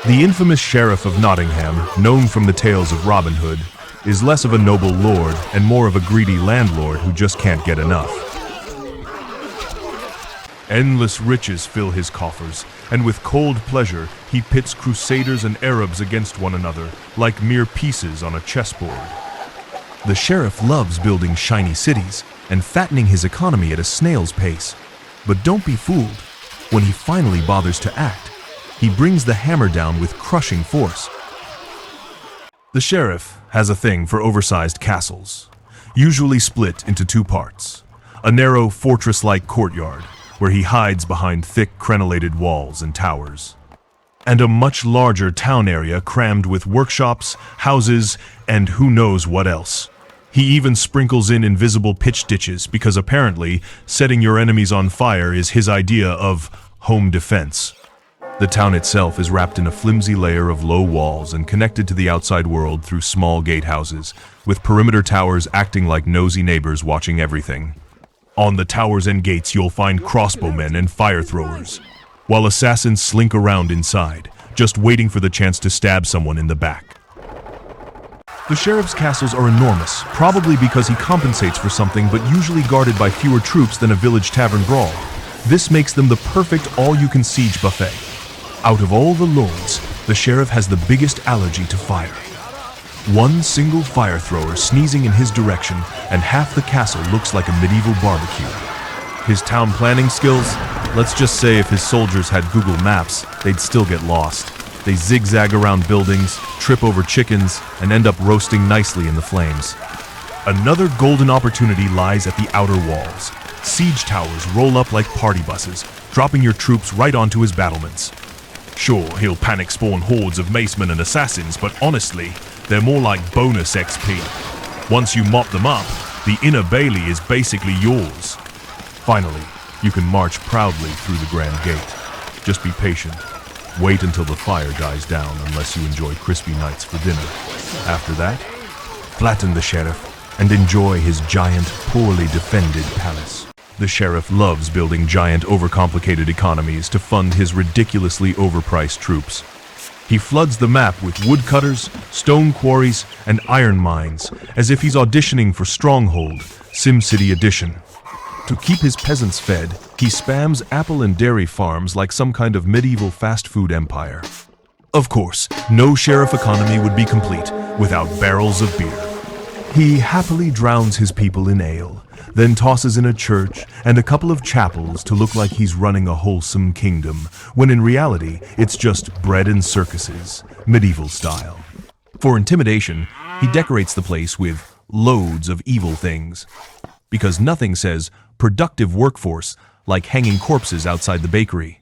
The infamous Sheriff of Nottingham, known from the tales of Robin Hood, is less of a noble lord and more of a greedy landlord who just can't get enough. Endless riches fill his coffers, and with cold pleasure, he pits crusaders and Arabs against one another, like mere pieces on a chessboard. The sheriff loves building shiny cities and fattening his economy at a snail's pace. But don't be fooled. When he finally bothers to act, he brings the hammer down with crushing force. The sheriff has a thing for oversized castles, usually split into two parts. A narrow fortress-like courtyard, where he hides behind thick crenellated walls and towers, and a much larger town area crammed with workshops, houses, and who knows what else. He even sprinkles in invisible pitch ditches because apparently setting your enemies on fire is his idea of home defense. The town itself is wrapped in a flimsy layer of low walls and connected to the outside world through small gatehouses, with perimeter towers acting like nosy neighbors watching everything. On the towers and gates you'll find crossbowmen and fire throwers, while assassins slink around inside, just waiting for the chance to stab someone in the back. The sheriff's castles are enormous, probably because he compensates for something, but usually guarded by fewer troops than a village tavern brawl. This makes them the perfect all-you-can-siege buffet. Out of all the lords, the sheriff has the biggest allergy to fire. One single fire thrower sneezing in his direction, and half the castle looks like a medieval barbecue. His town planning skills? Let's just say if his soldiers had Google Maps, they'd still get lost. They zigzag around buildings, trip over chickens, and end up roasting nicely in the flames. Another golden opportunity lies at the outer walls. Siege towers roll up like party buses, dropping your troops right onto his battlements. Sure, he'll panic spawn hordes of macemen and assassins, but honestly, they're more like bonus XP. Once you mop them up, the inner bailey is basically yours. Finally, you can march proudly through the grand gate. Just be patient. Wait until the fire dies down unless you enjoy crispy nights for dinner. After that, flatten the sheriff and enjoy his giant, poorly defended palace. The sheriff loves building giant, overcomplicated economies to fund his ridiculously overpriced troops. He floods the map with woodcutters, stone quarries, and iron mines, as if he's auditioning for Stronghold, SimCity Edition. To keep his peasants fed, he spams apple and dairy farms like some kind of medieval fast food empire. Of course, no sheriff economy would be complete without barrels of beer. He happily drowns his people in ale, then tosses in a church and a couple of chapels to look like he's running a wholesome kingdom, when in reality, it's just bread and circuses, medieval style. For intimidation, he decorates the place with loads of evil things, because nothing says productive workforce like hanging corpses outside the bakery.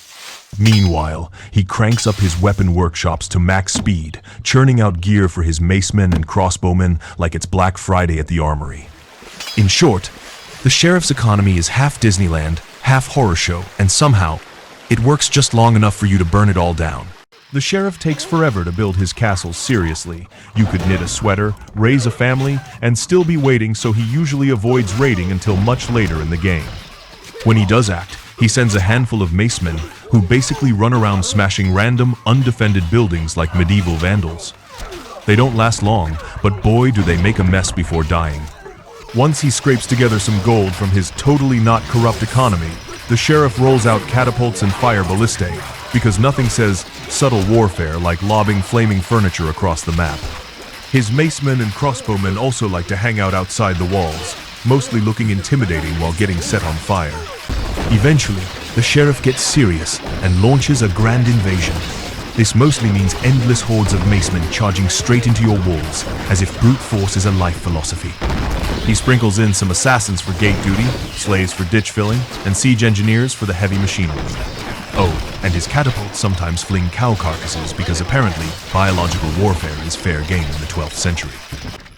Meanwhile, he cranks up his weapon workshops to max speed, churning out gear for his macemen and crossbowmen like it's Black Friday at the armory. In short, the sheriff's economy is half Disneyland, half horror show, and somehow, it works just long enough for you to burn it all down. The sheriff takes forever to build his castle seriously. You could knit a sweater, raise a family, and still be waiting, so he usually avoids raiding until much later in the game. When he does act, he sends a handful of macemen who basically run around smashing random, undefended buildings like medieval vandals. They don't last long, but boy do they make a mess before dying. Once he scrapes together some gold from his totally not corrupt economy, the sheriff rolls out catapults and fire ballistae, because nothing says subtle warfare like lobbing flaming furniture across the map. His macemen and crossbowmen also like to hang out outside the walls, mostly looking intimidating while getting set on fire. Eventually, the sheriff gets serious and launches a grand invasion. This mostly means endless hordes of macemen charging straight into your walls, as if brute force is a life philosophy. He sprinkles in some assassins for gate duty, slaves for ditch filling, and siege engineers for the heavy machinery. Oh, and his catapults sometimes fling cow carcasses because apparently biological warfare is fair game in the 12th century.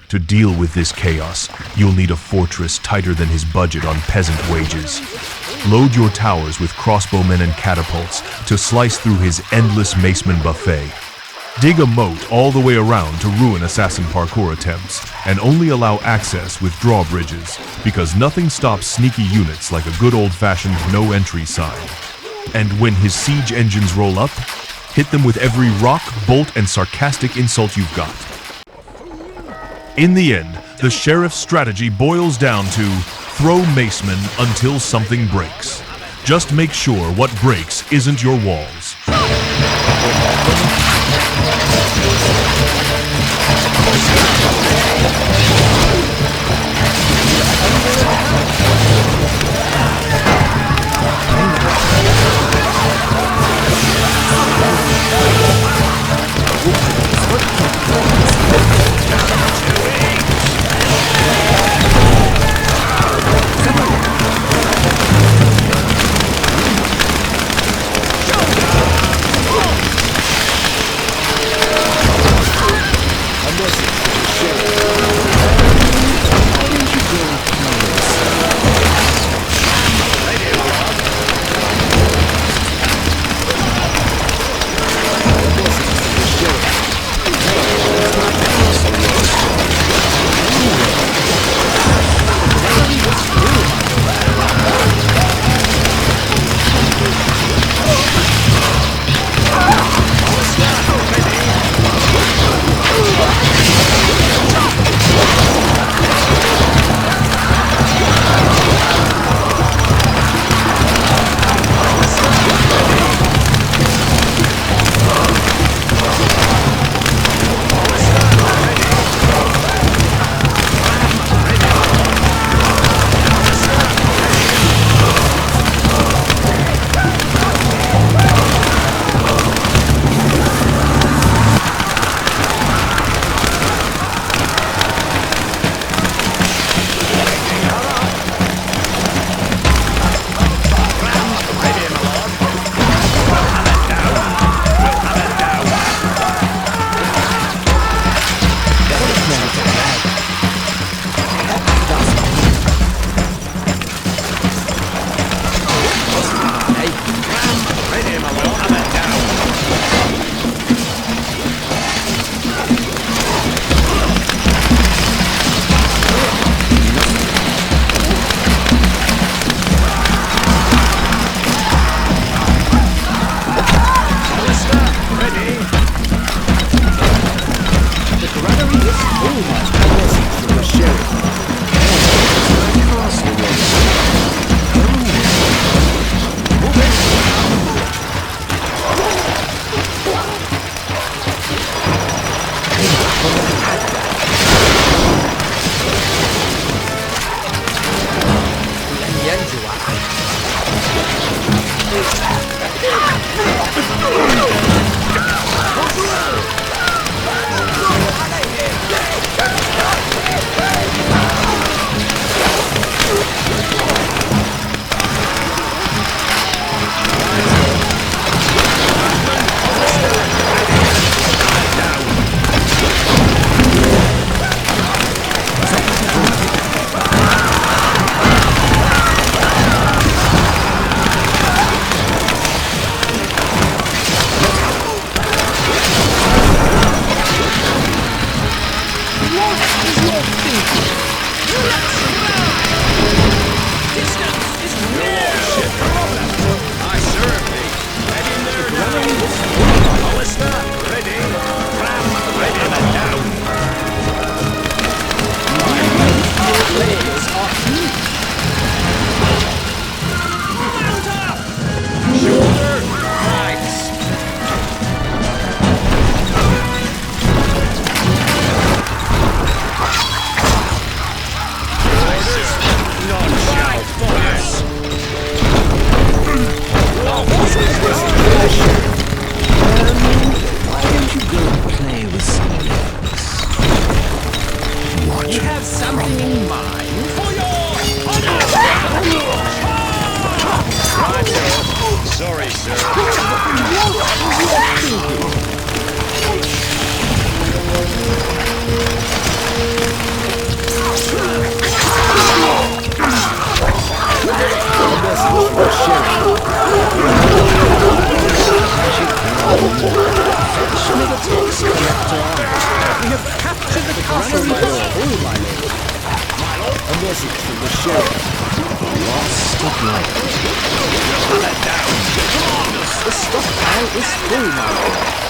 To deal with this chaos, you'll need a fortress tighter than his budget on peasant wages. Load your towers with crossbowmen and catapults to slice through his endless maceman buffet. Dig a moat all the way around to ruin assassin parkour attempts, and only allow access with drawbridges, because nothing stops sneaky units like a good old-fashioned no-entry sign. And when his siege engines roll up, Hit them with every rock, bolt, and sarcastic insult you've got. In the end, the sheriff's strategy boils down to throw macemen until something breaks. Just make sure what breaks isn't your walls. is full now.